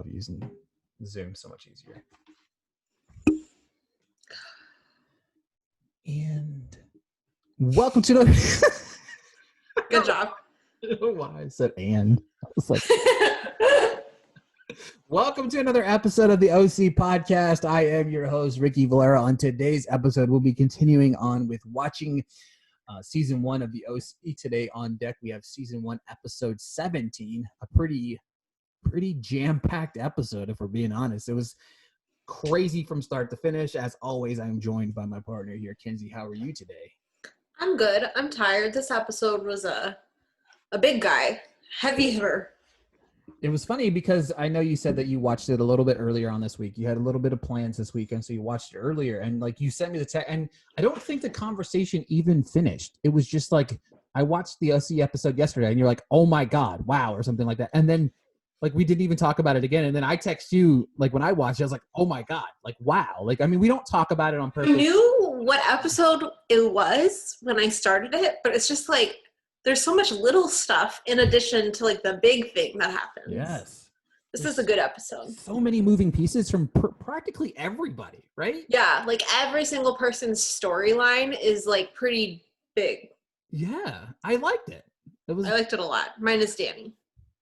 love using Zoom, so much easier. And welcome to the Good job. I don't know why I said and. I was like, welcome to another episode of the OC podcast. I am your host, Ricky Valera. On today's episode, we'll be continuing on with watching season 1 of the OC. Today on deck, we have season 1, episode 17, a pretty jam-packed episode, if we're being honest. It was crazy from start to finish. As always, I'm joined by my partner here, Kenzie. How are you today? I'm good. I'm tired. This episode was a big guy, heavy hitter. It was funny because I know you said that you watched it a little bit earlier on this week. You had a little bit of plans this weekend, so you watched it earlier. And like you sent me the text, and I don't think the conversation even finished. It was just like, I watched the OC episode yesterday, and you're like, oh my God, wow, or something like that. And then like we didn't even talk about it again. And then I text you, like when I watched it, I was like, oh my God, like wow. Like, I mean, we don't talk about it on purpose. I knew what episode it was when I started it, but it's just like, there's so much little stuff in addition to like the big thing that happens. Yes. This is a good episode. So many moving pieces from practically everybody, right? Yeah, like every single person's storyline is like pretty big. Yeah, I liked it. I liked it a lot. Minus Danny.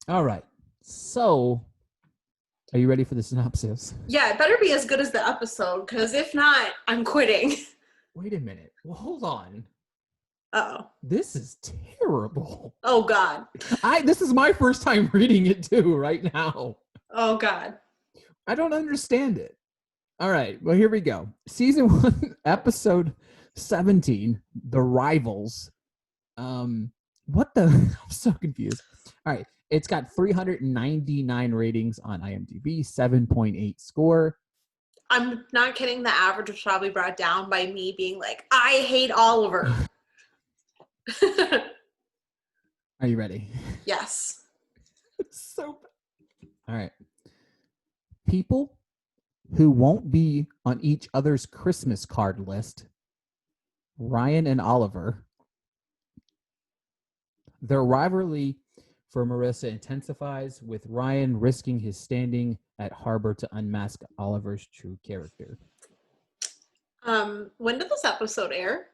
All right. So, are you ready for the synopsis? Yeah, it better be as good as the episode, because if not, I'm quitting. Wait a minute. Well, hold on. Uh-oh. This is terrible. Oh, God. This is my first time reading it, too, right now. Oh, God. I don't understand it. All right. Well, here we go. Season 1, episode 17, The Rivals. What the? I'm so confused. All right. It's got 399 ratings on IMDb, 7.8 score. I'm not kidding. The average was probably brought down by me being like, I hate Oliver. Are you ready? Yes. So bad. All right. People who won't be on each other's Christmas card list, Ryan and Oliver. Their rivalry for Marissa intensifies, with Ryan risking his standing at Harbor to unmask Oliver's true character. When did this episode air?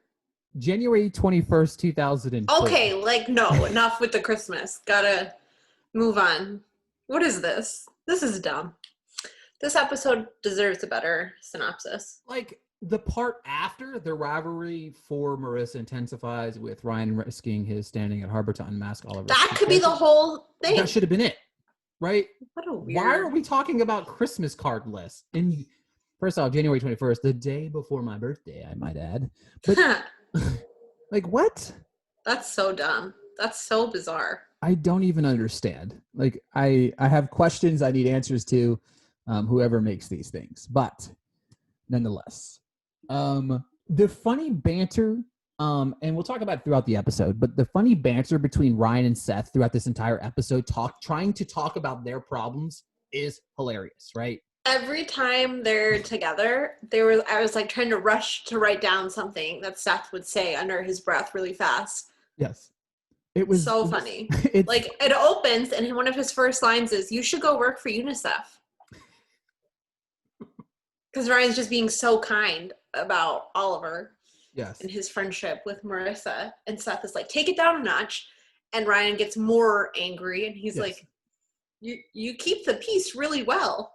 January 21st, 2004. Okay, like, no, enough with the Christmas. Gotta move on. What is this? This is dumb. This episode deserves a better synopsis. Like, the part after the rivalry for Marissa intensifies, with Ryan risking his standing at Harbor to unmask Oliver. That could be the whole thing. That should have been it, right? What a weird... Why are we talking about Christmas card lists? And first off, January 21st, the day before my birthday, I might add. But like, what? That's so dumb. That's so bizarre. I don't even understand. Like, I have questions I need answers to, whoever makes these things. But nonetheless, the funny banter, and we'll talk about it throughout the episode, but the funny banter between Ryan and Seth throughout this entire episode, trying to talk about their problems, is hilarious, right? Every time they're together, I was like trying to rush to write down something that Seth would say under his breath really fast. Yes. It was so funny. Like, it opens and one of his first lines is, "You should go work for UNICEF." Because Ryan's just being so kind about Oliver. Yes. And his friendship with Marissa. And Seth is like, take it down a notch. And Ryan gets more angry and he's like, you keep the peace really well.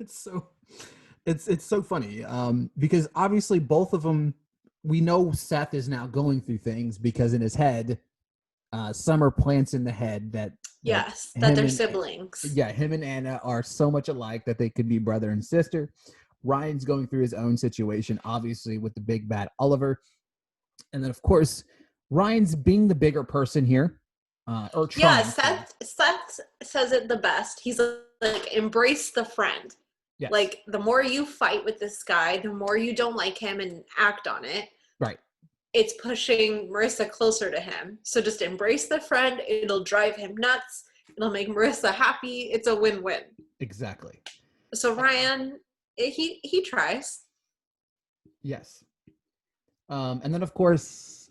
It's so funny, because obviously both of them, we know Seth is now going through things because in his head, Summer plants in the head that they're siblings. Yeah, him and Anna are so much alike that they could be brother and sister. Ryan's going through his own situation, obviously, with the big bad Oliver. And then, of course, Ryan's being the bigger person here. Seth says it the best. He's like, embrace the friend. Yes. Like, the more you fight with this guy, the more you don't like him and act on it. Right. It's pushing Marissa closer to him. So just embrace the friend. It'll drive him nuts. It'll make Marissa happy. It's a win-win. Exactly. So Ryan, he tries. Yes. And then, of course,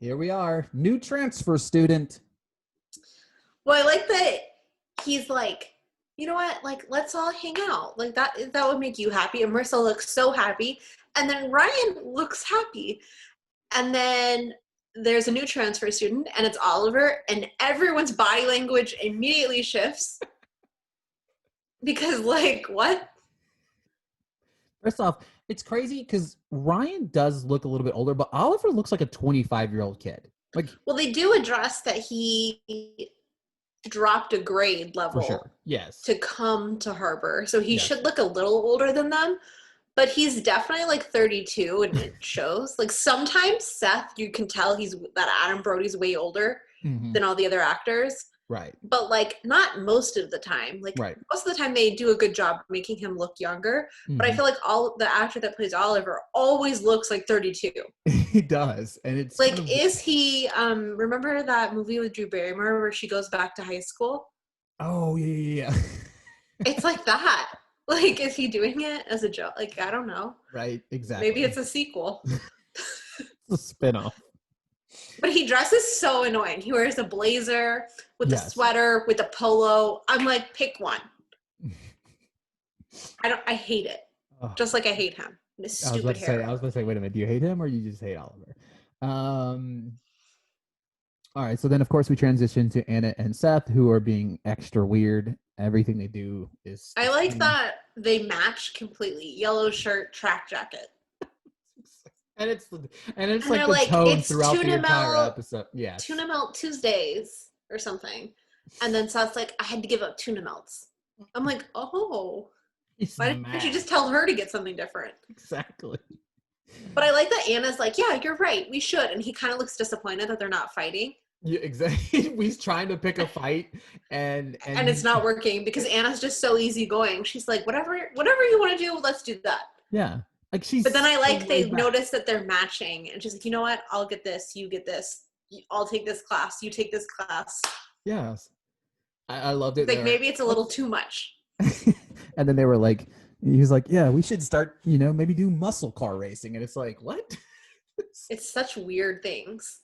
here we are. New transfer student. Well, I like that he's like, you know what? Like, let's all hang out. Like that would make you happy. And Marissa looks so happy. And then Ryan looks happy. And then there's a new transfer student, and it's Oliver, and everyone's body language immediately shifts. Because, like, what? First off, it's crazy because Ryan does look a little bit older, but Oliver looks like a 25-year-old kid. Like, well, they do address that he dropped a grade level for sure. Yes. to come to Harbor. So he Yes. should look a little older than them. But he's definitely like 32, and it shows. Like sometimes Seth, you can tell that Adam Brody's way older than all the other actors. Right. But like not most of the time. Like most of the time they do a good job making him look younger. But I feel like the actor that plays Oliver always looks like 32. He does. And it's like, is he remember that movie with Drew Barrymore where she goes back to high school? Oh yeah. It's like that. Like, is he doing it as a joke? Like, I don't know. Right, exactly. Maybe it's a sequel. It's a spinoff. But he dresses so annoying. He wears a blazer with a sweater with a polo. I'm like, pick one. I hate it. Just like I hate him. This stupid hair. I was going to say, wait a minute. Do you hate him or you just hate Oliver? All right. So then, of course, we transition to Anna and Seth, who are being extra weird. Everything they do is... I like that they match completely. Yellow shirt, track jacket. And it's like the tone throughout the entire episode. Yeah. Tuna melt Tuesdays or something. And then Seth's like, I had to give up tuna melts. I'm like, oh. Why didn't you just tell her to get something different? Exactly. But I like that Anna's like, yeah, you're right. We should. And he kind of looks disappointed that they're not fighting. Yeah, exactly. He's trying to pick a fight and it's not working because Anna's just so easygoing. She's like, whatever you want to do, let's do that. Yeah. Like but then I like they notice that they're matching and she's like, you know what? I'll get this. You get this. I'll take this class. You take this class. Yes. I loved it. Like maybe it's a little too much. And then they were like, he's like, yeah, we should start, maybe do muscle car racing. And it's like, what? It's such weird things.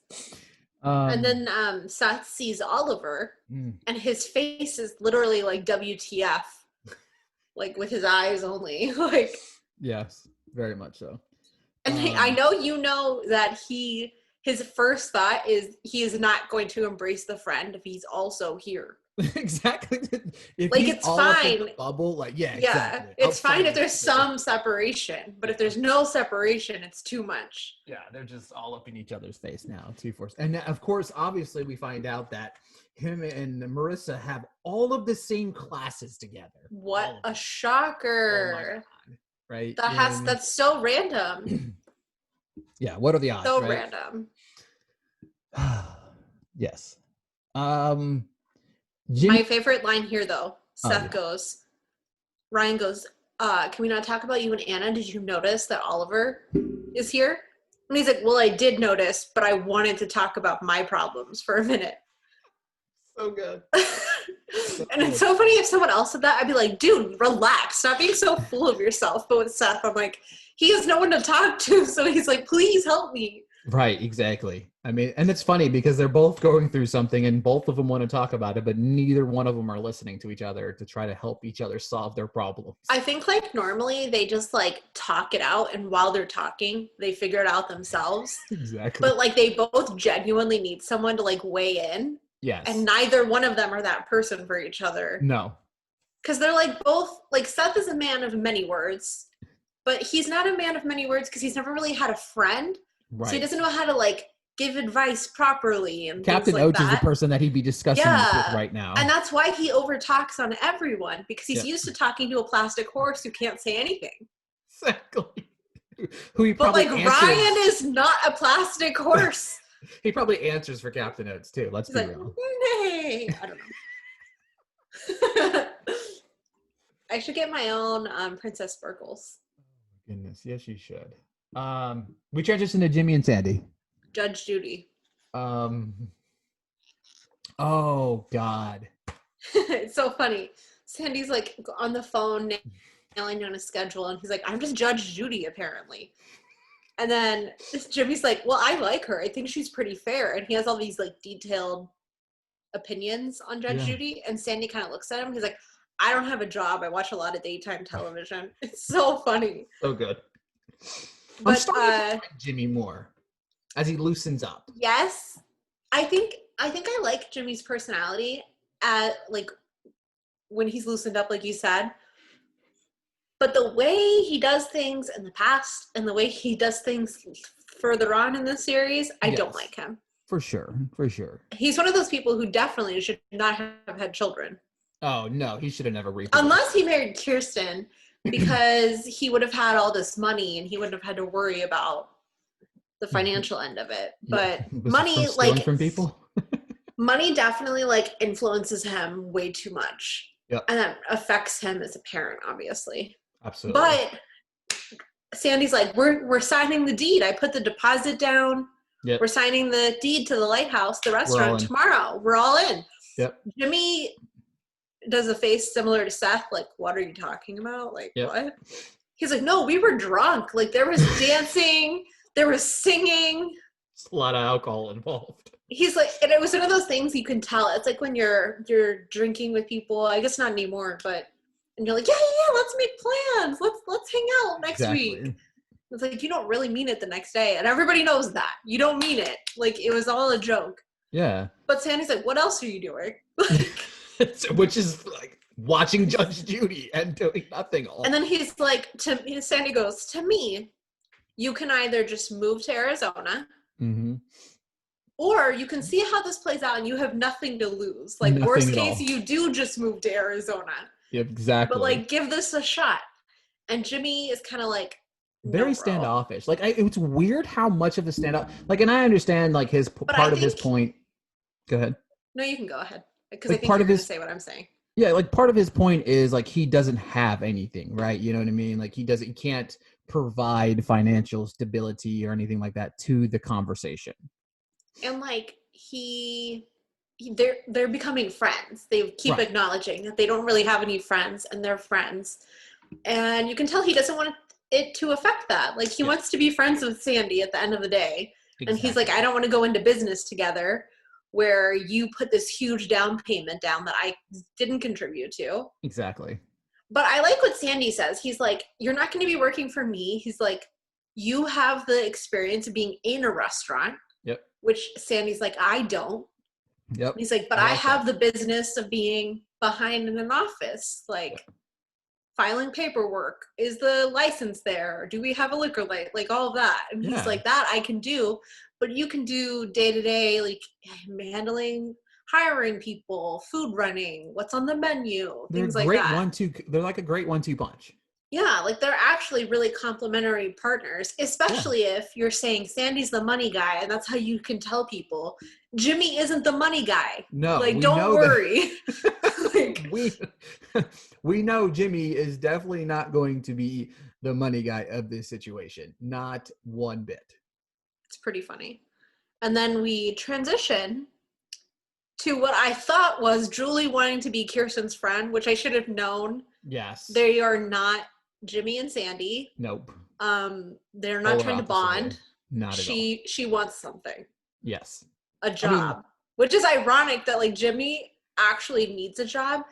And then Seth sees Oliver and his face is literally like WTF, like with his eyes only. Like, yes, very much so. And I know that his first thought is he is not going to embrace the friend if he's also here. Exactly. If like it's fine. Bubble, exactly. It's fine if there's some separation, but if there's no separation, it's too much. Yeah, they're just all up in each other's face now. And of course, obviously, we find out that him and Marissa have all of the same classes together. What a shocker! Oh my God. Right? That's so random. Yeah. What are the odds? So right? Random. Yes. My favorite line here, though, Seth goes, Ryan goes, can we not talk about you and Anna? Did you notice that Oliver is here? And he's like, well, I did notice, but I wanted to talk about my problems for a minute. So good. And it's so funny if someone else said that, I'd be like, dude, relax. Stop being so full of yourself. But with Seth, I'm like, he has no one to talk to. So he's like, please help me. Right, exactly. I mean, and it's funny because they're both going through something and both of them want to talk about it, but neither one of them are listening to each other to try to help each other solve their problems. I think like normally they just like talk it out, and while they're talking, they figure it out themselves. Exactly. But like they both genuinely need someone to like weigh in. Yes. And neither one of them are that person for each other. No. Because they're like both, like Seth is a man of many words, but he's not a man of many words because he's never really had a friend. Right. So he doesn't know how to like give advice properly and Captain things like Oates is the person that he'd be discussing this with right now. And that's why he overtalks on everyone, because he's used to talking to a plastic horse who can't say anything. Exactly. Who he probably but like Ryan is not a plastic horse. He probably answers for Captain Oates too. Let's be real. Nay. I don't know. I should get my own Princess Sparkles. Oh my goodness, yes you should. We transition to Jimmy and Sandy. Judge Judy. Oh God. It's so funny. Sandy's like on the phone nailing down a schedule, and he's like, I'm just Judge Judy apparently. And then Jimmy's like, well, I like her. I think she's pretty fair. And he has all these like detailed opinions on Judge Judy. And Sandy kind of looks at him. He's like, I don't have a job. I watch a lot of daytime television. It's so funny. So good. I'm But starting to like Jimmy more as he loosens up. yes, I think I like Jimmy's personality at like when he's loosened up, like you said. But the way he does things in the past and the way he does things further on in the series, I don't like him. For sure. For sure. He's one of those people who definitely should not have had children. Oh, no. He should have never reproduced. Unless he married Kirsten, because he would have had all this money and he wouldn't have had to worry about the financial end of it. But money, like, from people? money definitely, like, influences him way too much. Yep. And that affects him as a parent, obviously. Absolutely. But Sandy's like, we're signing the deed. I put the deposit down. Yep. We're signing the deed to the lighthouse, the restaurant tomorrow. We're all in. Yep. Jimmy does a face similar to Seth, like, what are you talking about? Like, what? He's like, no, we were drunk. Like, there was dancing, there was singing. There's a lot of alcohol involved. He's like, and it was one of those things you can tell. It's like when you're drinking with people, I guess not anymore, but and you're like, yeah, let's make plans. Let's hang out next week. It's like, you don't really mean it the next day. And everybody knows that. You don't mean it. Like, it was all a joke. Yeah. But Sandy's like, what else are you doing? Which is like watching Judge Judy and doing nothing. And then he's like, Sandy goes, to me, you can either just move to Arizona, or you can see how this plays out and you have nothing to lose. Like, worst case, you do just move to Arizona. Yep, exactly. But, like, give this a shot. And Jimmy is kind of like, very standoffish. Like, it's weird how much of the standoff. Like, and I understand, like, his part of his point. Go ahead. No, you can go ahead. Because like, I think you're going to say what I'm saying. Yeah, like, part of his point is, like, he doesn't have anything, right? You know what I mean? Like, he can't provide financial stability or anything like that to the conversation. And, like, they're becoming friends. They keep acknowledging that they don't really have any friends, and they're friends. And you can tell he doesn't want it to affect that. Like, he wants to be friends with Sandy at the end of the day. Exactly. And he's like, I don't want to go into business together where you put this huge down payment down that I didn't contribute to. Exactly. But I like what Sandy says. He's like, you're not going to be working for me. He's like, you have the experience of being in a restaurant. Yep. Which Sandy's like, I don't. Yep. He's like, but I have the business of being behind in an office, like filing paperwork. Is the license there? Do we have a liquor license? Like, all of that. And he's like, that I can do, but you can do day-to-day, like, handling, hiring people, food running, what's on the menu, things like that. They're like a great 1-2 punch. Yeah, like, they're actually really complementary partners, especially if you're saying Sandy's the money guy, and that's how you can tell people Jimmy isn't the money guy. No, like, don't worry. Like, we know Jimmy is definitely not going to be the money guy of this situation. Not one bit. It's pretty funny. And then we transition to what I thought was Julie wanting to be Kirsten's friend, which I should have known. Yes. They are not Jimmy and Sandy. Nope. They're not trying to bond. Not at all. She wants something. Yes. A job. Which is ironic that, like, Jimmy actually needs a job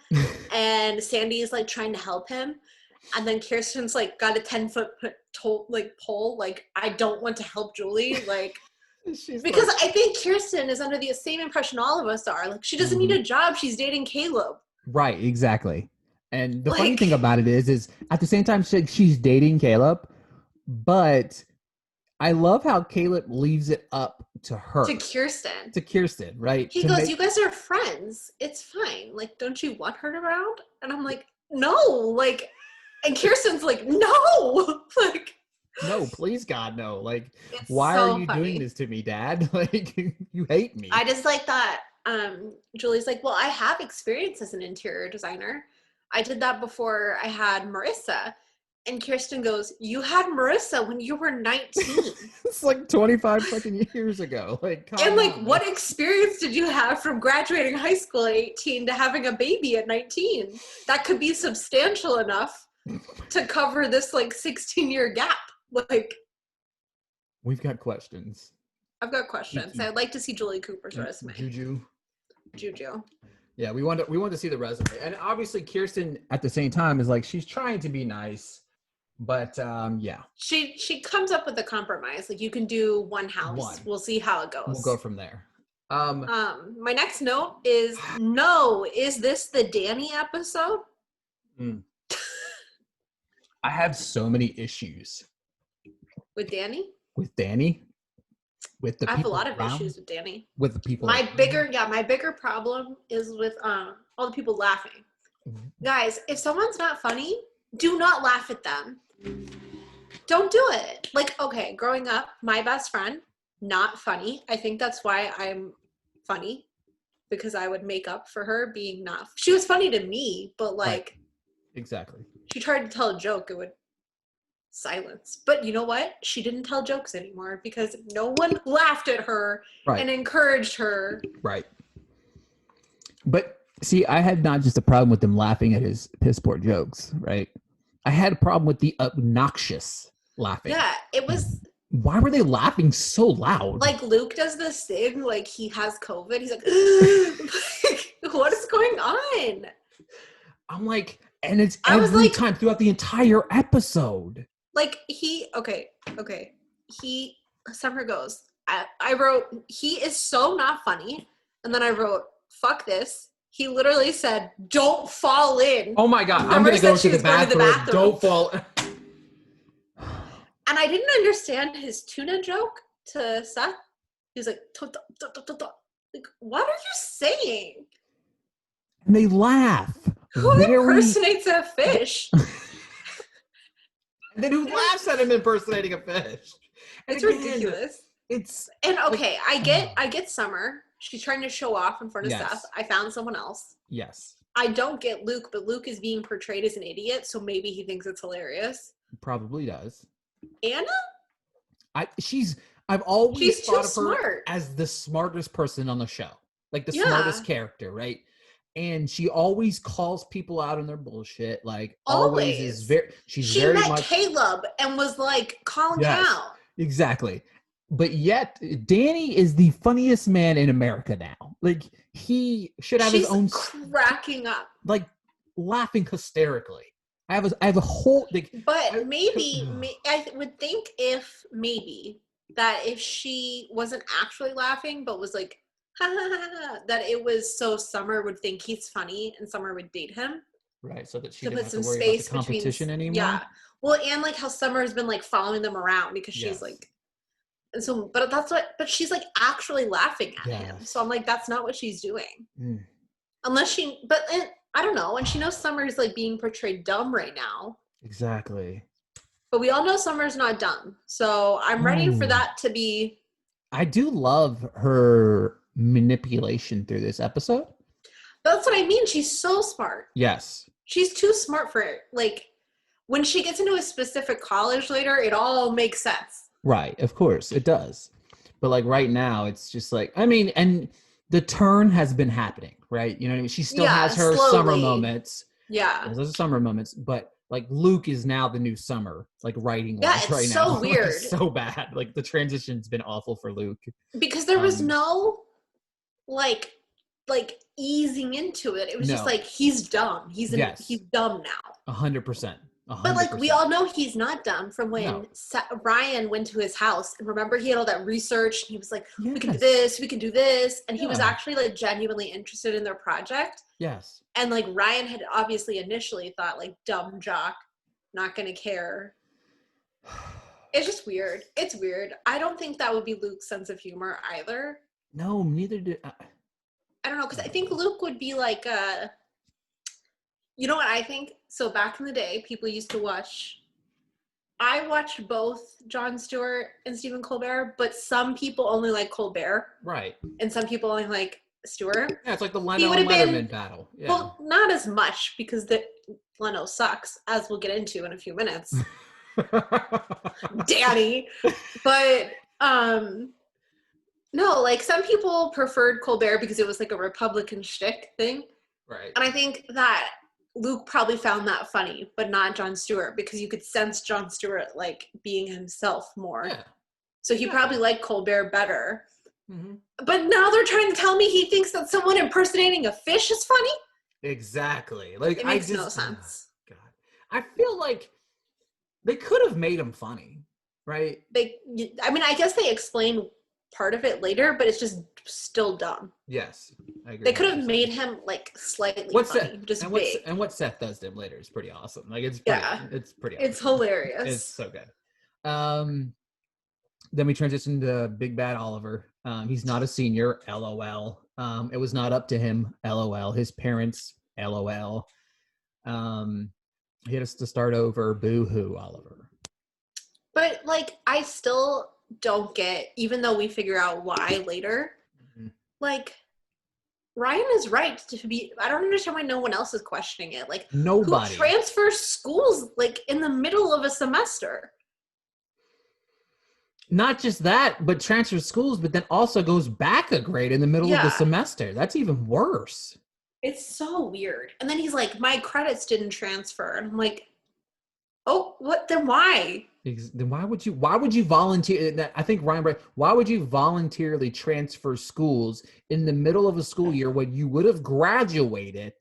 and Sandy is, like, trying to help him. And then Kirsten's, like, got a 10-foot pole. Like, I don't want to help Julie. Like, because I think Kirsten is under the same impression all of us are. Like, she doesn't need a job. She's dating Caleb. Right, exactly. And the funny thing about it is at the same time she's dating Caleb, but I love how Caleb leaves it up to her. To Kirsten, right? He goes, you guys are friends. It's fine. Like, don't you want her around? And I'm like, no. Like, and Kirsten's like, no. Like, no, please, God, no. Like, why are you doing this to me, Dad? Like, you hate me. I just like that. Julie's like, well, I have experience as an interior designer. I did that before I had Marissa. And Kirsten goes, you had Marissa when you were 19. It's like 25 fucking years ago. Like, and like, what experience did you have from graduating high school at 18 to having a baby at 19? That could be substantial enough to cover this, like, 16-year gap. Like, we've got questions. I've got questions. I'd like to see Julie Cooper's resume. Juju. Yeah, we want to see the resume. And obviously Kirsten at the same time is like she's trying to be nice, but yeah. She comes up with a compromise. Like you can do one house. We'll see how it goes. We'll go from there. My next note is no, is this the Danny episode? I have so many issues. With Danny? With Danny? With the I have a people lot of around? issues with Danny. With the people. My bigger problem is with all the people laughing. Guys, if someone's not funny, do not laugh at them. Don't do it. Like, okay, growing up, my best friend, not funny. I think that's why I'm funny, because I would make up for her being not. She was funny to me, but like, right. Exactly. She tried to tell a joke, it would silence. But you know what? She didn't tell jokes anymore because no one laughed at her and encouraged her. Right. But see, I had not just a problem with them laughing at his piss poor jokes, right? I had a problem with the obnoxious laughing. Yeah, it was. Why were they laughing so loud? Like Luke does this thing, like he has COVID. He's like, what is going on? I'm like, and it's every time throughout the entire episode. Like Summer goes, I wrote, he is so not funny. And then I wrote, fuck this. He literally said, don't fall in. Oh my God, I'm going to go to the bathroom. Don't fall. And I didn't understand his tuna joke to Seth. He was like, like, what are you saying? And they laugh. Who impersonates a fish? And then who laughs at him impersonating a fish? It's ridiculous. And okay, I get Summer. She's trying to show off in front of Seth. I found someone else. Yes. I don't get Luke, but Luke is being portrayed as an idiot, so maybe he thinks it's hilarious. Probably does. Anna? I've always thought of her smart. as the smartest person on the show. Like the smartest character, right? And she always calls people out on their bullshit. Like always is very. She met Caleb and was like calling him out. Exactly. But yet Danny is the funniest man in America now. Like he should have his own. Cracking up. Like laughing hysterically. I have a whole. Like, but maybe I would think if she wasn't actually laughing, but was like. That it was so Summer would think he's funny and Summer would date him. Right, so that she didn't have to worry about the competition anymore. Yeah. Well, and like how Summer's been like following them around because she's like, and so, but she's like actually laughing at him. So I'm like, that's not what she's doing. Unless I don't know. And she knows Summer's like being portrayed dumb right now. Exactly. But we all know Summer's not dumb. So I'm ready for that to be. I do love her manipulation through this episode. That's what I mean. She's so smart. Yes. She's too smart for it. Like, when she gets into a specific college later, it all makes sense. Right. Of course, it does. But, like, right now, it's just like, I mean, and the turn has been happening, right? You know what I mean? She still has her summer moments. Yeah. Those are summer moments. But, like, Luke is now the new Summer, like, writing-wise right now. Yeah, it's so weird. It's so bad. Like, the transition's been awful for Luke. Because there was no... like easing into it. It was just like, he's dumb. He's dumb now. 100%. But like, we all know he's not dumb from when Ryan went to his house. And remember, he had all that research. And he was like, we can do this, we can do this. And he was actually like genuinely interested in their project. Yes. And like, Ryan had obviously initially thought like, dumb jock, not going to care. It's just weird. It's weird. I don't think that would be Luke's sense of humor either. No, neither did I don't know, because I think Luke would be like, you know what I think? So back in the day, people used to watch, I watched both Jon Stewart and Stephen Colbert, but some people only like Colbert. Right. And some people only like Stewart. Yeah, it's like the Leno and Letterman battle. Yeah. Well, not as much, because Leno sucks, as we'll get into in a few minutes. Danny. But, no, like some people preferred Colbert because it was like a Republican shtick thing. Right. And I think that Luke probably found that funny, but not Jon Stewart, because you could sense Jon Stewart like being himself more. Yeah. So he probably liked Colbert better. Mm-hmm. But now they're trying to tell me he thinks that someone impersonating a fish is funny? Exactly. Like, It makes no sense. God, I feel like they could have made him funny, right? I guess they explain part of it later, but it's just still dumb. Yes, I agree. They could have made him like slightly funny, just big. What Seth does to him later is pretty awesome. Like, it's pretty awesome. It's hilarious. It's so good. Then we transition to Big Bad Oliver. He's not a senior, LOL. It was not up to him, LOL. His parents, LOL. He had us to start over, boo-hoo, Oliver. But like, I still don't get, even though we figure out why later, like, Ryan is right to be, I don't understand why no one else is questioning it. Like, nobody. Who transfers schools, like, in the middle of a semester? Not just that, but transfers schools, but then also goes back a grade in the middle of the semester. That's even worse. It's so weird. And then he's like, my credits didn't transfer. And I'm like, oh, what? Then why? Then why would you volunteer? I think Ryan, why would you voluntarily transfer schools in the middle of a school year when you would have graduated?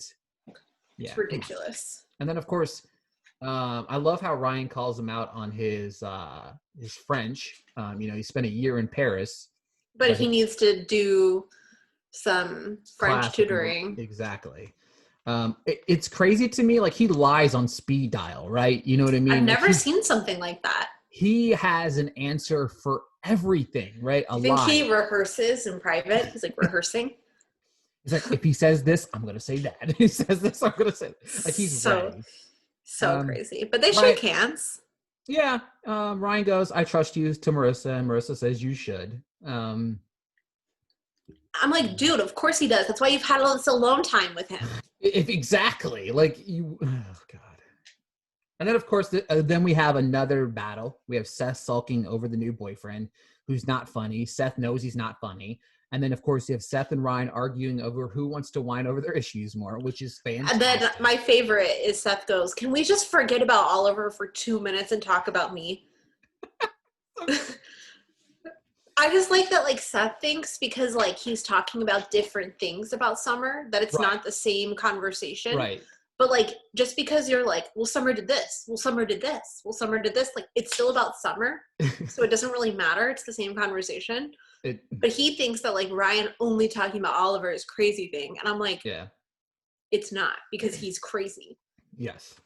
Yeah, it's ridiculous. And then, of course, I love how Ryan calls him out on his French. He spent a year in Paris. But he needs to do some French tutoring. Exactly. It's crazy to me. Like, he lies on speed dial, right? You know what I mean? I've never seen something like that. He has an answer for everything, right? I think he rehearses in private. He's like rehearsing. He's like, if he says this, I'm going to say that. If he says this, I'm going to say that. Like, he's ready. So crazy. But they shake hands. Yeah. Ryan goes, I trust you, to Marissa. And Marissa says, you should. I'm like, dude, of course he does. That's why you've had all this alone time with him. Exactly. Like, you, oh, God. And then, of course, then we have another battle. We have Seth sulking over the new boyfriend, who's not funny. Seth knows he's not funny. And then, of course, you have Seth and Ryan arguing over who wants to whine over their issues more, which is fantastic. And then my favorite is Seth goes, can we just forget about Oliver for 2 minutes and talk about me? I just like that, like, Seth thinks because, like, he's talking about different things about Summer, that it's not the same conversation. Right. But, like, just because you're like, well, Summer did this, well, Summer did this, well, Summer did this, like, it's still about Summer. So it doesn't really matter. It's the same conversation. But he thinks that, like, Ryan only talking about Oliver is crazy thing. And I'm like, yeah, it's not, because he's crazy. Yes.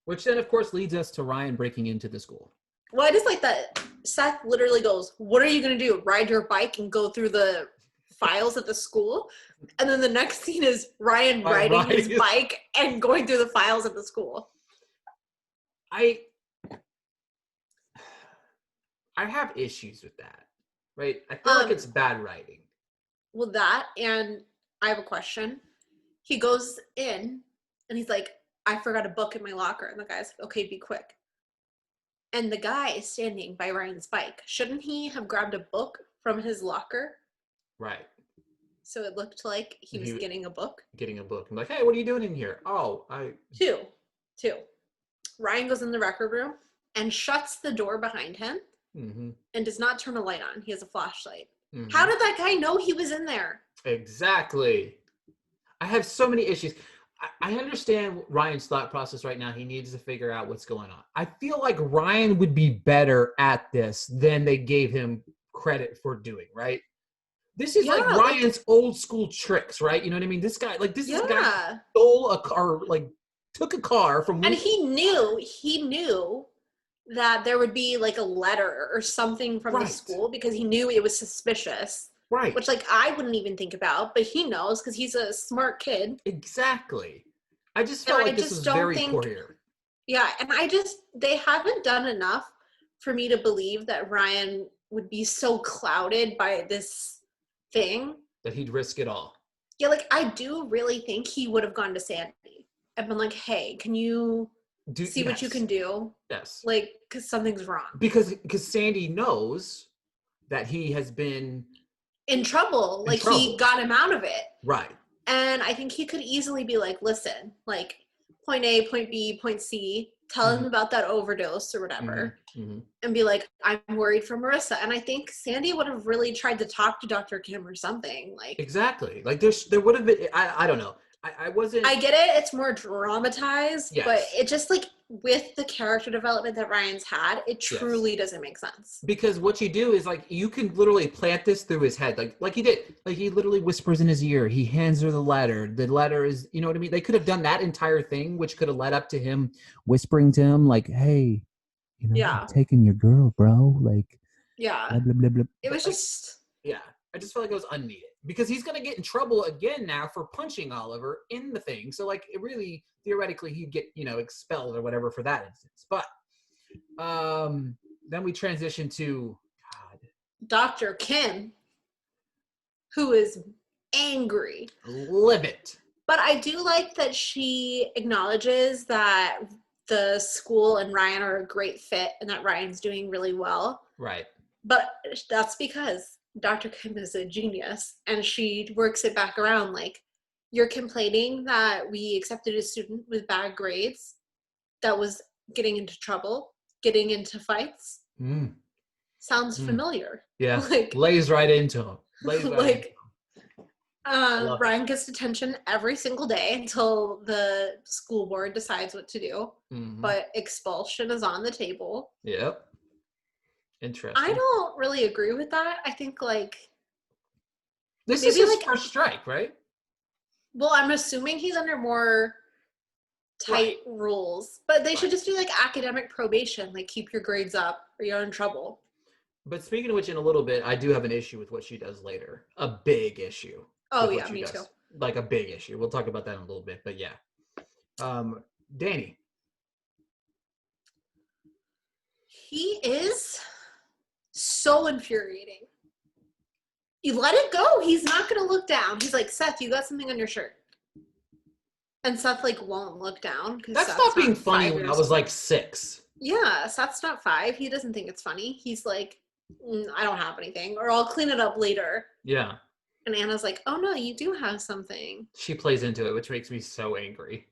Which then, of course, leads us to Ryan breaking into the school. Well, I just like that Seth literally goes, what are you going to do? Ride your bike and go through the files at the school? And then the next scene is Ryan riding his bike and going through the files at the school. I have issues with that, right? I feel like it's bad writing. Well, that, and I have a question. He goes in and he's like, I forgot a book in my locker. And the guy's like, okay, be quick. And the guy is standing by Ryan's bike. Shouldn't he have grabbed a book from his locker? Right. So it looked like he was getting a book. Getting a book. I'm like, hey, what are you doing in here? Oh, Two. Ryan goes in the record room and shuts the door behind him and does not turn a light on. He has a flashlight. How did that guy know he was in there? Exactly. I have so many issues. I understand Ryan's thought process right now. He needs to figure out what's going on. I feel like Ryan would be better at this than they gave him credit for doing, right? This is like Ryan's old school tricks, right? You know what I mean? This guy, like, this is a guy stole a car, like, took a car from... And he knew that there would be, like, a letter or something from the school because he knew it was suspicious. Right. Which, like, I wouldn't even think about, but he knows because he's a smart kid. Exactly. I just felt like this was very poor here. Yeah, and they haven't done enough for me to believe that Ryan would be so clouded by this thing. That he'd risk it all. Yeah, like, I do really think he would have gone to Sandy and been like, hey, can you see what you can do? Yes. Like, because something's wrong. Because Sandy knows that he has been... in trouble. He got him out of it. Right. And I think he could easily be like, listen, like, point A, point B, point C, tell him about that overdose or whatever, and be like, I'm worried for Marissa. And I think Sandy would have really tried to talk to Dr. Kim or something. Like, exactly. Like there would have been, I don't know. I wasn't. I get it. It's more dramatized, but Yes. it just like with the character development that Ryan's had, it truly doesn't make sense. Because what you do is like you can literally plant this through his head, like he did. Like he literally whispers in his ear. He hands her the letter. The letter is, you know what I mean. They could have done that entire thing, which could have led up to him whispering to him, like, "Hey, you know, I'm taking your girl, bro." Like, blah, blah, blah, blah. It was just, I just felt like it was unneeded because he's gonna get in trouble again now for punching Oliver in the thing. So like, it really theoretically he'd get, you know, expelled or whatever for that instance. But then we transition to Dr. Kim, who is angry. Livid. But I do like that she acknowledges that the school and Ryan are a great fit and that Ryan's doing really well. Right. But that's because Dr. Kim is a genius, and she works it back around. Like, you're complaining that we accepted a student with bad grades that was getting into trouble, getting into fights. Sounds familiar. Yeah. Like, lays right into him. Like, Ryan gets detention every single day until the school board decides what to do. But expulsion is on the table. Yep. Interesting. I don't really agree with that. I think like this is his first strike, right? Well, I'm assuming he's under more tight rules, but they should just do like academic probation, like keep your grades up or you're in trouble. But speaking of which, in a little bit, I do have an issue with what she does later. A big issue. Oh yeah, me too. Like a big issue. We'll talk about that in a little bit, but yeah. Danny. He is so infuriating. You let it go. He's not going to look down. He's like, Seth, you got something on your shirt. And Seth like won't look down. That's not being funny when I was like 6. Yeah, Seth's not 5. He doesn't think it's funny. He's like, I don't have anything, or I'll clean it up later. Yeah. And Anna's like, oh no, you do have something. She plays into it, which makes me so angry.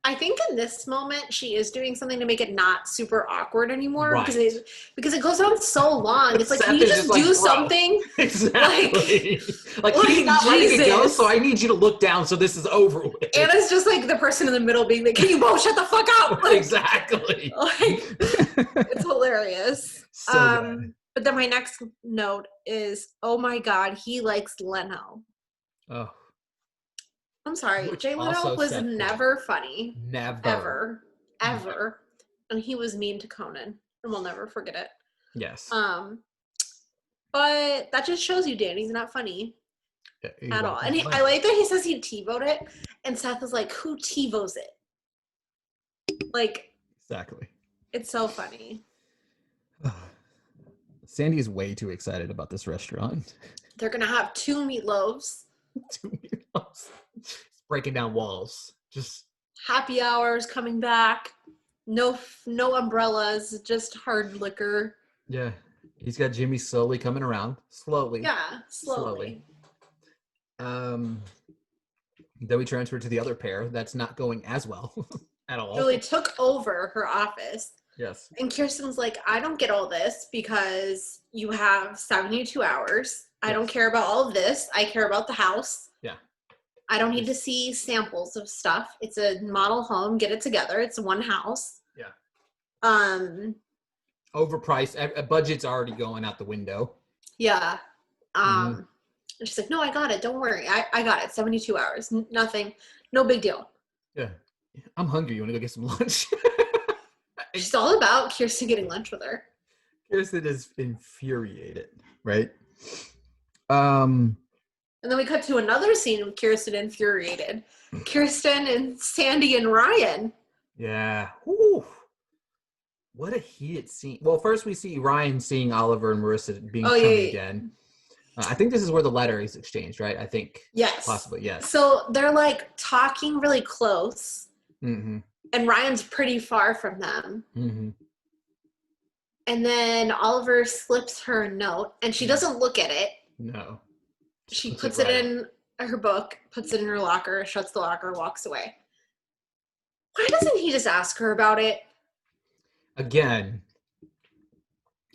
I think in this moment she is doing something to make it not super awkward anymore, because it goes on so long. It's like, can you just do something? Exactly. Like he's not ready to go, so I need you to look down so this is over with. Anna's just like the person in the middle being like, can you both shut the fuck up? Like, exactly. Like, it's hilarious. So but then my next note is, oh my God, he likes Leno. Oh. I'm sorry. Jay Leno was never funny. Never. Ever. And he was mean to Conan. And we'll never forget it. Yes. But that just shows you Danny's not funny at all. And I like that he says he TiVoed it. And Seth is like, who TiVos it? Like. Exactly. It's so funny. Sandy is way too excited about this restaurant. They're going to have 2 meatloaves. 2 meatloaves. Breaking down walls. Just happy hours coming back. No umbrellas, just hard liquor. Yeah. He's got Jimmy slowly coming around. Slowly. Yeah, slowly. Then we transfer to the other pair. That's not going as well at all. Julie took over her office. Yes. And Kirsten's like, I don't get all this because you have 72 hours. I don't care about all of this. I care about the house. Yeah. I don't need to see samples of stuff. It's a model home. Get it together. It's one house. Yeah. Overpriced. Budget's already going out the window. Yeah. And she's like, no, I got it. Don't worry. I got it. 72 hours. Nothing. No big deal. Yeah. I'm hungry. You want to go get some lunch? She's all about Kirsten getting lunch with her. Kirsten is infuriated, right? And then we cut to another scene with Kirsten infuriated. Kirsten and Sandy and Ryan. Yeah. Ooh. What a heated scene. Well, first we see Ryan seeing Oliver and Marissa being shown again. I think this is where the letter is exchanged, right? I think. Yes. Possibly, yes. So they're like talking really close. Mm-hmm. And Ryan's pretty far from them. Mm-hmm. And then Oliver slips her a note, and she doesn't look at it. No. She puts it in her book, puts it in her locker, shuts the locker, walks away. Why doesn't he just ask her about it? again,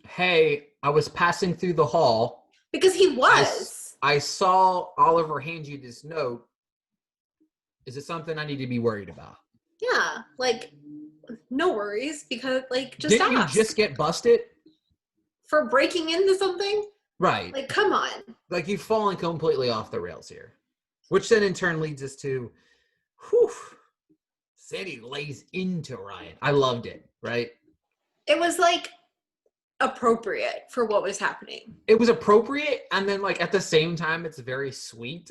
hey, I was passing through the hall. Because he was. I saw Oliver hand you this note. Is it something I need to be worried about? Yeah, like, no worries, because, like, just Didn't ask. you just get busted? For breaking into something? Right. Like, come on. Like, you've fallen completely off the rails here. Which then in turn leads us to, Sandy lays into Ryan. I loved it, right? It was, like, appropriate for what was happening. It was appropriate, and then, like, at the same time, it's very sweet.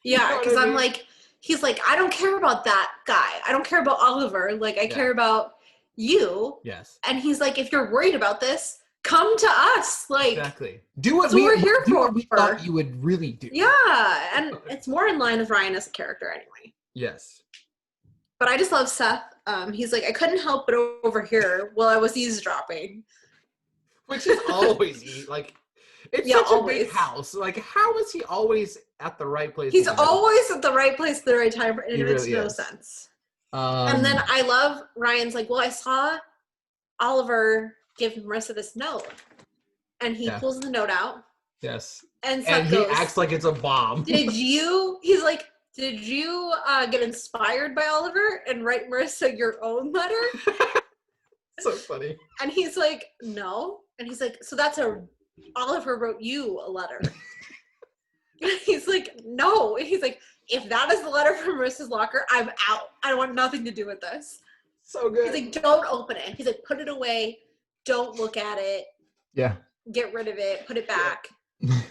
Yeah, because I'm like, he's like, I don't care about that guy. I don't care about Oliver. Like, I care about you. Yes. And he's like, if you're worried about this, come to us. Like, exactly. Do what we're here for. What we thought you would really do. Yeah, and it's more in line with Ryan as a character anyway. Yes. But I just love Seth. He's like, I couldn't help but overhear while I was eavesdropping. Which is always, like, it's such a big house. Like, how is he always at the right place? He's always at the right place at the right time, and it makes no sense. And then I love Ryan's like, well, I saw Oliver give Marissa this note. And he pulls the note out. Yes. And Seth he acts like it's a bomb. He's like, did you get inspired by Oliver and write Marissa your own letter? So funny. And he's like, no. And he's like, so Oliver wrote you a letter. And he's like, no. And he's like, if that is the letter from Marissa's locker, I'm out. I want nothing to do with this. So good. He's like, don't open it. He's like, put it away. Don't look at it. Yeah. Get rid of it. Put it back. Yeah.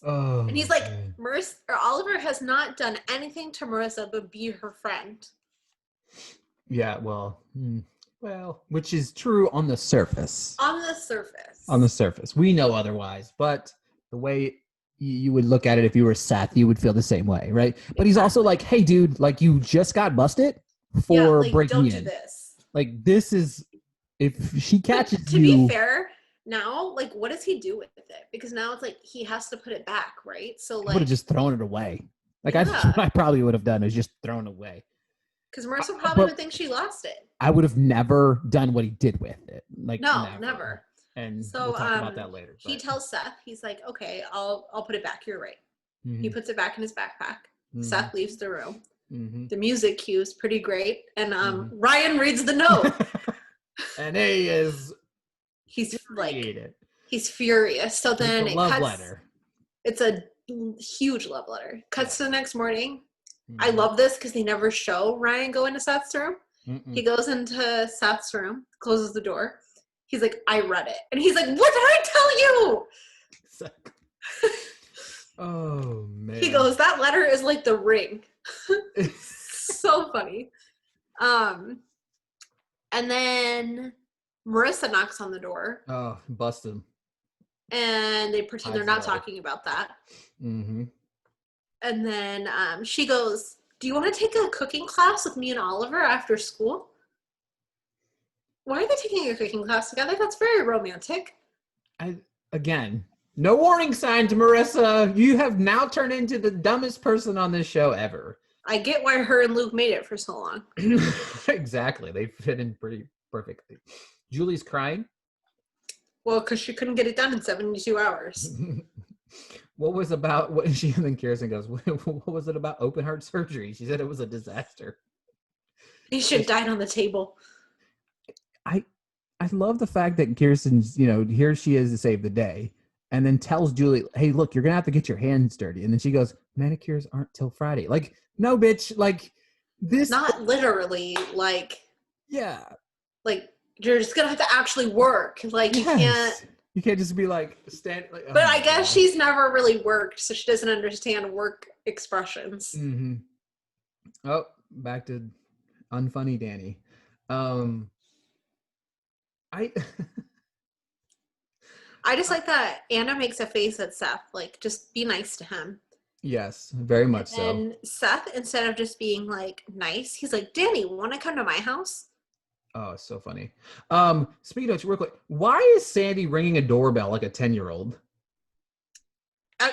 Oh. And he's like, Oliver has not done anything to Marissa but be her friend. Yeah, well, which is true on the surface. On the surface. On the surface. We know otherwise, but the way you would look at it if you were Seth, you would feel the same way, right? But he's also like, hey, dude, like, you just got busted for breaking in. Don't do this. Like, this is, if she catches you. To be fair, now, like, what does he do with it? Because now it's like he has to put it back, right? So, like, I would have just thrown it away. Like, I probably would have done is just thrown it away. Because Marissa probably would think she lost it. I would have never done what he did with it. Like, no, never. And so, we'll talk about that later. He tells Seth, he's like, okay, I'll put it back. You're right. Mm-hmm. He puts it back in his backpack. Mm-hmm. Seth leaves the room. Mm-hmm. The music cue is pretty great. And Ryan reads the note. And he's furious. So then it's a love letter. It's a huge love letter. Cuts to the next morning. I love this because they never show Ryan go into Seth's room. Mm-mm. He goes into Seth's room, closes the door. He's like, I read it. And he's like, what did I tell you? Oh, man. He goes, that letter is like the ring. So funny. And then Marissa knocks on the door. Oh, busted. And they pretend they're not talking about that. Mm-hmm. And then she goes, do you want to take a cooking class with me and Oliver after school? Why are they taking a cooking class together? That's very romantic. Again, no warning sign to Marissa. You have now turned into the dumbest person on this show ever. I get why her and Luke made it for so long. Exactly. They fit in pretty perfectly. Julie's crying. Well, because she couldn't get it done in 72 hours. What she and then Kirsten goes, what was it about open heart surgery? She said it was a disaster. He should have died on the table. I love the fact that Kirsten's, here she is to save the day, and then tells Julie, hey, look, you're going to have to get your hands dirty. And then she goes, manicures aren't till Friday. Like, no, bitch. Like, this. Not literally, like. Yeah. Like, you're just going to have to actually work. Like, you can't. You can't just be like, Like, but I guess she's never really worked, so she doesn't understand work expressions. Mm-hmm. Oh, back to unfunny Danny. I just like that Anna makes a face at Seth, like, just be nice to him. Yes, very much so. And Seth, instead of just being, like, nice, he's like, Danny, want to come to my house? Oh, it's so funny. Speaking of, real quick, why is Sandy ringing a doorbell like a 10-year-old?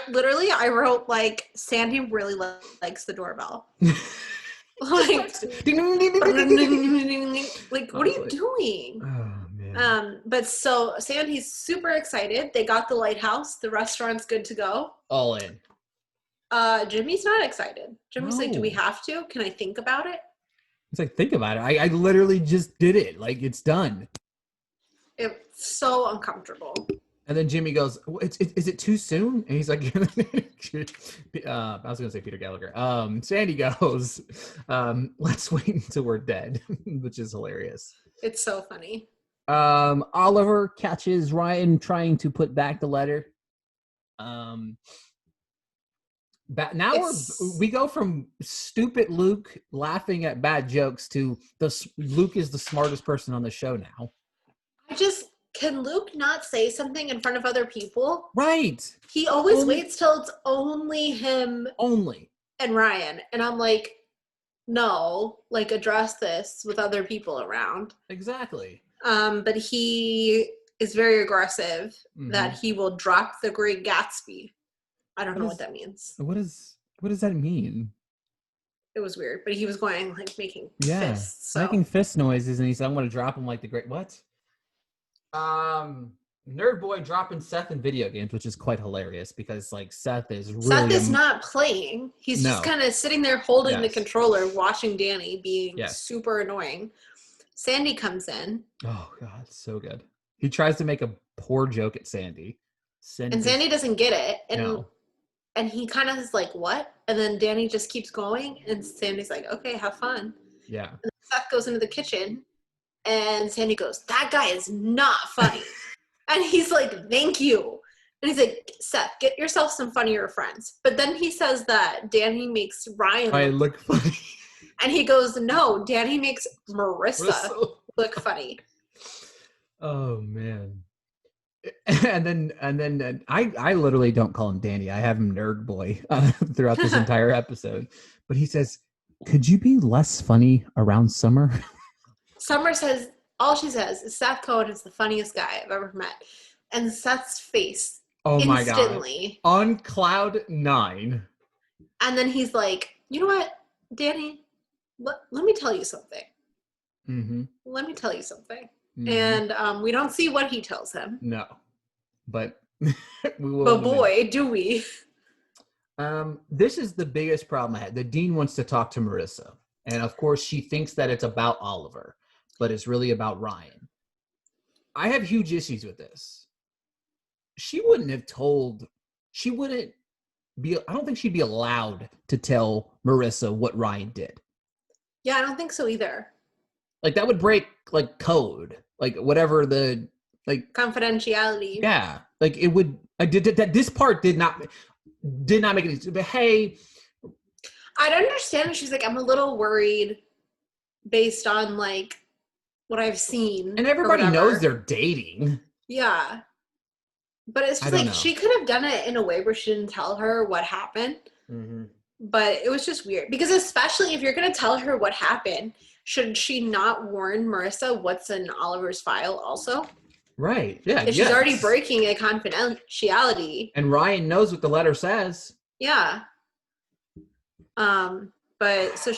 Literally, I wrote, like, Sandy really likes the doorbell. Like, Like, what are you doing? Oh man. But so Sandy's super excited. They got the lighthouse. The restaurant's good to go. All in. Jimmy's not excited. Jimmy's like, do we No. have to? Can I think about it? It's like, think about it. I literally just did it. Like, it's done. It's so uncomfortable. And then Jimmy goes, is it too soon? And he's like, I was going to say Peter Gallagher. Sandy goes, let's wait until we're dead, which is hilarious. It's so funny. Oliver catches Ryan trying to put back the letter. We go from stupid Luke laughing at bad jokes to Luke is the smartest person on the show now. Can Luke not say something in front of other people? Right. He always waits till it's only him and Ryan. And I'm like, no, like address this with other people around. Exactly. But he is very aggressive that he will drop the Great Gatsby. I don't know what that means. What does that mean? It was weird, but he was going like making fists. So. Making fist noises, and he said, "I'm going to drop him like the great what?" Nerd boy dropping Seth in video games, which is quite hilarious because like Seth is not playing. He's just kind of sitting there holding the controller, watching Danny being super annoying. Sandy comes in. Oh God, so good. He tries to make a poor joke at Sandy. And Sandy doesn't get it. And he kind of is like, what? And then Danny just keeps going. And Sandy's like, okay, have fun. Yeah. And Seth goes into the kitchen. And Sandy goes, that guy is not funny. And he's like, thank you. And he's like, Seth, get yourself some funnier friends. But then he says that Danny makes Ryan look funny. And he goes, no, Danny makes Marissa look funny. Oh, man. And then I literally don't call him Danny. I have him Nerd Boy throughout this entire episode. But he says, could you be less funny around Summer? Summer says, all she says is Seth Cohen is the funniest guy I've ever met. And Seth's face instantly. My God. On cloud 9. And then he's like, you know what, Danny, let me tell you something. Mm-hmm. Let me tell you something. Mm-hmm. And we don't see what he tells him. No. But we will. But boy, do we. This is the biggest problem I had. The dean wants to talk to Marissa. And of course, she thinks that it's about Oliver, but it's really about Ryan. I have huge issues with this. I don't think she'd be allowed to tell Marissa what Ryan did. Yeah, I don't think so either. Like that would break like code, like whatever the like confidentiality. Yeah, like it would. This part did not make any sense. But hey, I'd understand if she's like, I'm a little worried based on like what I've seen, and everybody knows they're dating. Yeah, but it's just like she could have done it in a way where she didn't tell her what happened. Mm-hmm. But it was just weird because especially if you're going to tell her what happened, should she not warn Marissa what's in Oliver's file also? Right. Yeah. If she's already breaking a confidentiality. And Ryan knows what the letter says. Yeah. But so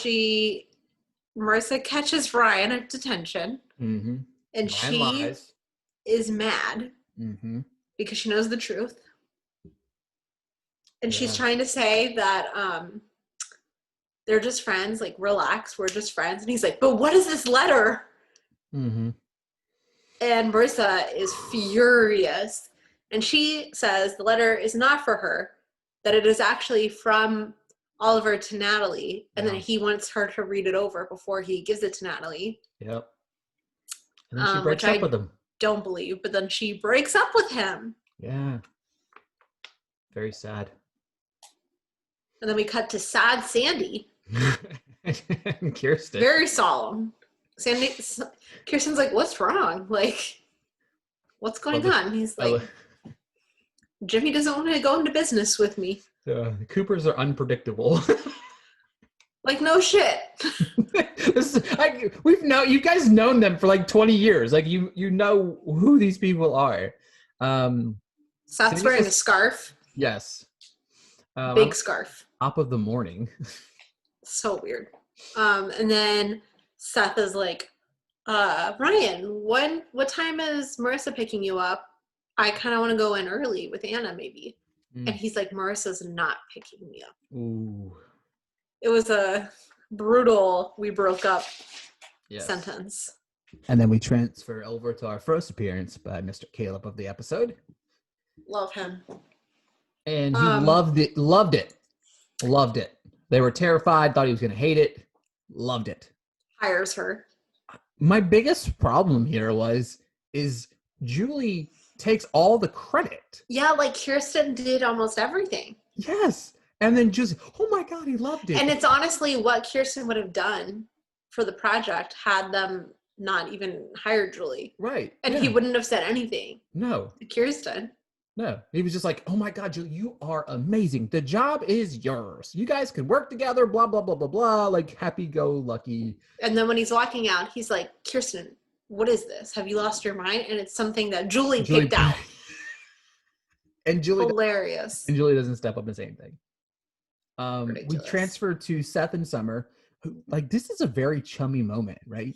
Marissa catches Ryan at detention. Mm-hmm. And she is mad because she knows the truth. And she's trying to say that they're just friends, like, relax, we're just friends. And he's like, but what is this letter? Mm-hmm. And Marissa is furious. And she says the letter is not for her, that it is actually from Oliver to Natalie. And then he wants her to read it over before he gives it to Natalie. Yep. And then she breaks up with him. Don't believe, but then she breaks up with him. Yeah. Very sad. And then we cut to sad Sandy. Kirsten. Very solemn. Kirsten's like, what's wrong? Like, what's going on? He's like, Jimmy doesn't want to go into business with me. The Coopers are unpredictable. Like, no shit. You guys known them for like 20 years. Like you know who these people are. Seth's wearing a scarf. Yes. Big scarf. Top of the morning. So weird. And then Seth is like, Ryan, what time is Marissa picking you up? I kind of want to go in early with Anna, maybe. And he's like, Marissa's not picking me up. Ooh. It was a brutal, we broke up Yes. sentence. And then we transfer over to our first appearance by Mr. Caleb of the episode. Love him. And he loved it. They were terrified, thought he was going to hate it. Loved it. Hires her. My biggest problem here is Julie takes all the credit. Yeah, like Kirsten did almost everything. Yes. And then just, oh my God, he loved it. And it's honestly what Kirsten would have done for the project had them not even hired Julie. Right. And he wouldn't have said anything. No. To Kirsten. No. He was just like, oh my God, Julie, you are amazing. The job is yours. You guys can work together, blah, blah, blah, blah, blah. Like happy-go-lucky. And then when he's walking out, he's like, Kirsten, what is this? Have you lost your mind? And it's something that Julie picked out. And Julie hilarious. And Julie doesn't step up and say anything. We transfer to Seth and Summer. Who, like, this is a very chummy moment, right?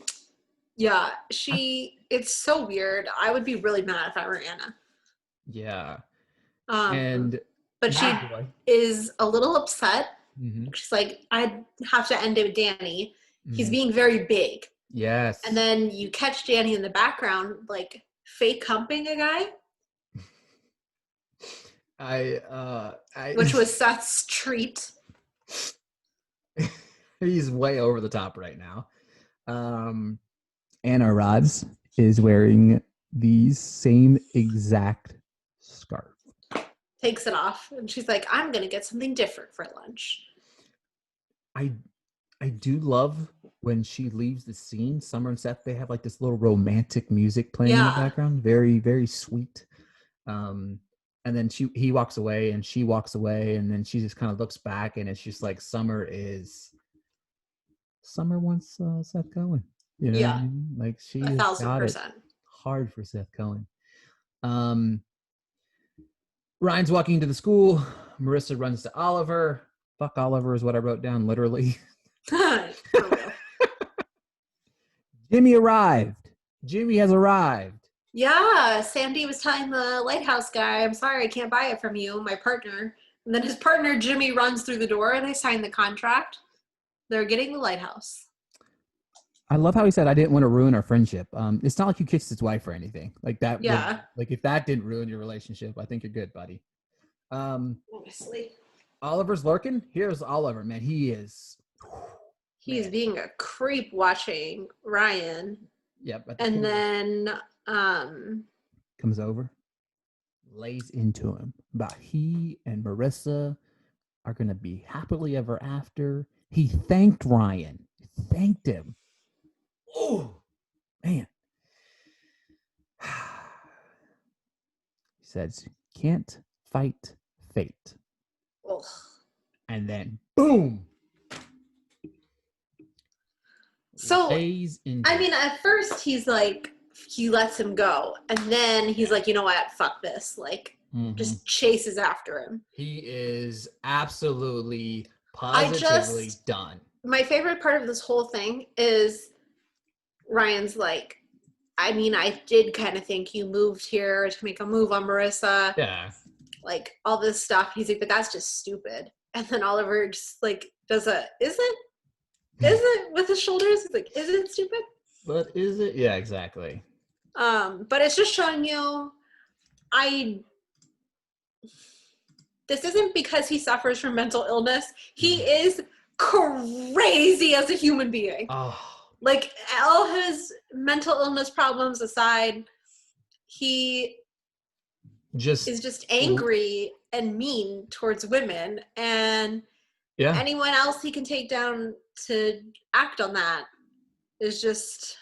Yeah, it's so weird. I would be really mad if I were Anna. Yeah. But she is a little upset. Mm-hmm. She's like, I'd have to end it with Danny. Mm-hmm. He's being very big. Yes. And then you catch Danny in the background, like fake humping a guy. Which was Seth's treat. He's way over the top right now. Anna Rods is wearing the same exact scarf. Takes it off, and she's like, I'm going to get something different for lunch. I do love when she leaves the scene. Summer and Seth, they have like this little romantic music playing in the background. Very, very sweet. And then he walks away and she walks away, and then she just kind of looks back, and it's just like Summer wants Seth going. You know what I mean? Like she 1,000%. Hard for Seth Cohen. Ryan's walking to the school. Marissa runs to Oliver. Fuck Oliver is what I wrote down, literally. Jimmy arrived. Jimmy has arrived. Yeah, Sandy was telling the lighthouse guy, I'm sorry, I can't buy it from you, my partner. And then his partner, Jimmy, runs through the door and they sign the contract. They're getting the lighthouse. I love how he said, I didn't want to ruin our friendship. It's not like you kissed his wife or anything. Like that. Yeah. Like if that didn't ruin your relationship, I think you're good, buddy. Honestly. Oliver's lurking. Here's Oliver, man. He's being a creep watching Ryan. Yep. And then comes over, lays into him about he and Marissa are going to be happily ever after. He thanked Ryan. Thanked him. Oh, man. He says, can't fight fate. Ugh. And then, boom. So, I mean, at first he's like, he lets him go. And then he's like, you know what? Fuck this. Like, just chases after him. He is absolutely, positively done. My favorite part of this whole thing is Ryan's like, I mean, I did kind of think you moved here to make a move on Marissa. Yeah. Like, all this stuff. He's like, but that's just stupid. And then Oliver just, like, does a, is it with his shoulders? He's like, is it stupid? But is it? Yeah, exactly. But it's just showing you, this isn't because he suffers from mental illness. He is crazy as a human being. Oh. Like, all his mental illness problems aside, he is just angry and mean towards women, and anyone else he can take down to act on that is just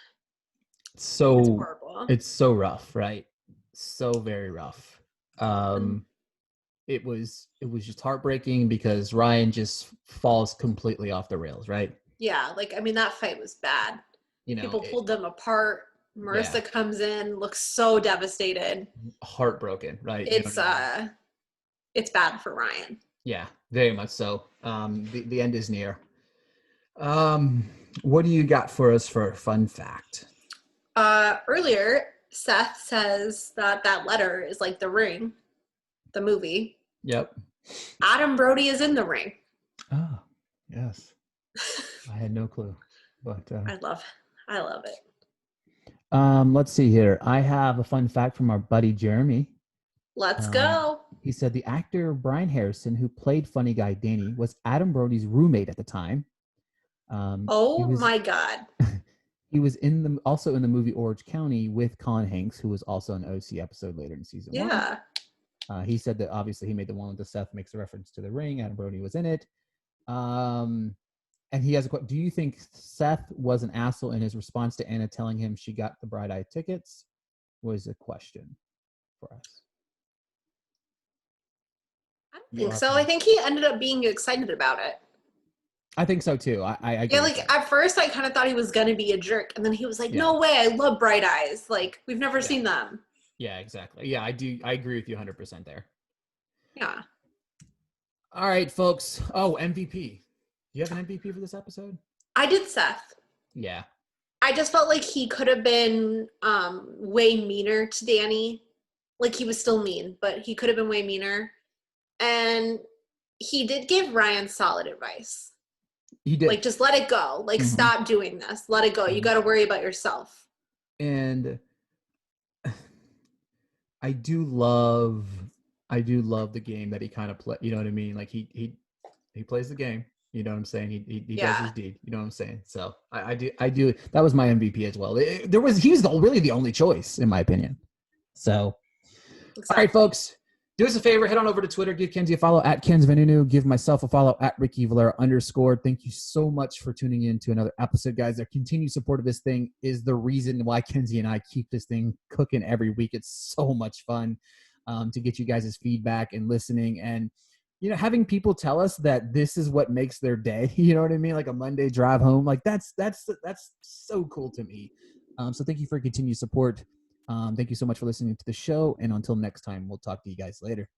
it's horrible. It's so rough, right? So very rough. It was just heartbreaking because Ryan just falls completely off the rails, right? Yeah, like, I mean, that fight was bad. You know, people pulled them apart. Marissa comes in, looks so devastated. Heartbroken, right? It's bad for Ryan. Yeah, very much so. The end is near. What do you got for us for a fun fact? Earlier, Seth says that that letter is like The Ring, the movie. Yep. Adam Brody is in The Ring. Oh, yes. I had no clue. But I love it. let's see here. I have a fun fact from our buddy Jeremy. Let's go. He said the actor Brian Harrison, who played funny guy Danny, was Adam Brody's roommate at the time. My God. He was also in the movie Orange County with Colin Hanks, who was also an OC episode later in season 1. Yeah. He said that obviously he made the one with the Seth makes a reference to The Ring. Adam Brody was in it. And he has a question. Do you think Seth was an asshole in his response to Anna telling him she got the bride-eye tickets? Was a question for us. I don't think so. I think he ended up being excited about it. I think so too. I yeah, like at first I kind of thought he was gonna be a jerk, and then he was like, "No way, I love bright eyes. Like we've never seen them." Yeah, exactly. Yeah, I do. I agree with you 100% there. Yeah. All right, folks. Oh, MVP. Do you have an MVP for this episode? I did Seth. Yeah. I just felt like he could have been way meaner to Danny. Like he was still mean, but he could have been way meaner. And he did give Ryan solid advice. He did. Like, just let it go. Like, stop doing this. Let it go. You got to worry about yourself. And I do love the game that he kind of play. You know what I mean? Like he plays the game. You know what I'm saying? He does his deed. You know what I'm saying? So I do. That was my MVP as well. He was really the only choice in my opinion. So, All right, folks. Do us a favor, head on over to Twitter, give Kenzie a follow at Kenz Vanunu, give myself a follow at Ricky Valera _. Thank you so much for tuning in to another episode, guys. Their continued support of this thing is the reason why Kenzie and I keep this thing cooking every week. It's so much fun to get you guys' feedback and listening and, having people tell us that this is what makes their day. You know what I mean? Like a Monday drive home. Like that's so cool to me. So thank you for your continued support. Thank you so much for listening to the show. And until next time, we'll talk to you guys later.